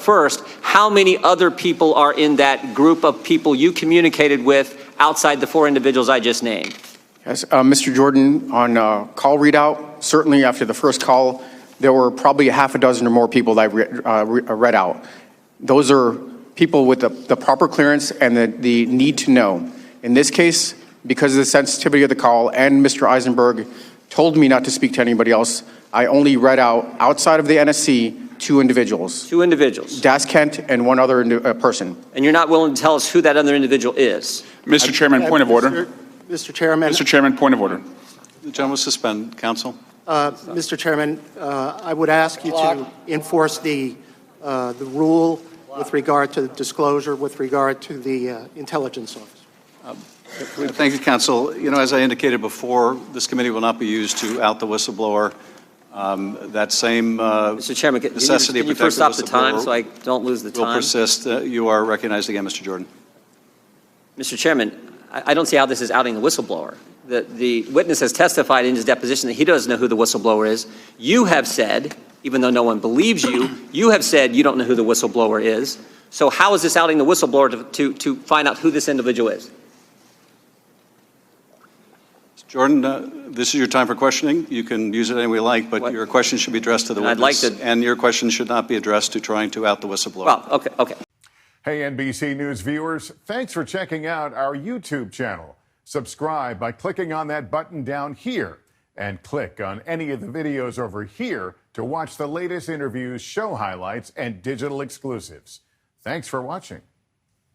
first, how many other people are in that group of people you communicated with outside the 4 individuals I just named? Yes, Mr. Jordan, on call readout, certainly after the first call, there were probably a half a dozen or more people that I read out. Those are people with the proper clearance and the need to know. In this case, because of the sensitivity of the call and Mr. Eisenberg told me not to speak to anybody else, I only read out, outside of the NSC, 2 individuals. 2 individuals. Das Kent and one other person. And you're not willing to tell us who that other individual is? Mr. Chairman, point of order. Mr. Chairman. Mr. Chairman, point of order. The gentleman will suspend. Counsel. Mr. Chairman, I would ask you to enforce the rule with regard to disclosure, with regard to the intelligence office. Thank you, counsel. You know, as I indicated before, this committee will not be used to out the whistleblower. That same Mr. Chairman, can you first stop the time so I don't lose the time? Will persist. You are recognized again, Mr. Jordan. Mr. Chairman, I don't see how this is outing the whistleblower. The witness has testified in his deposition that he doesn't know who the whistleblower is. You have said, even though no one believes you, you have said you don't know who the whistleblower is. So how is this outing the whistleblower to find out who this individual is? Jordan, this is your time for questioning. You can use it any way you like, but your question should be addressed to the witness. And your question should not be addressed to trying to out the whistleblower. Well, okay. Hey, NBC News viewers, thanks for checking out our YouTube channel. Subscribe by clicking on that button down here and click on any of the videos over here to watch the latest interviews, show highlights, and digital exclusives. Thanks for watching.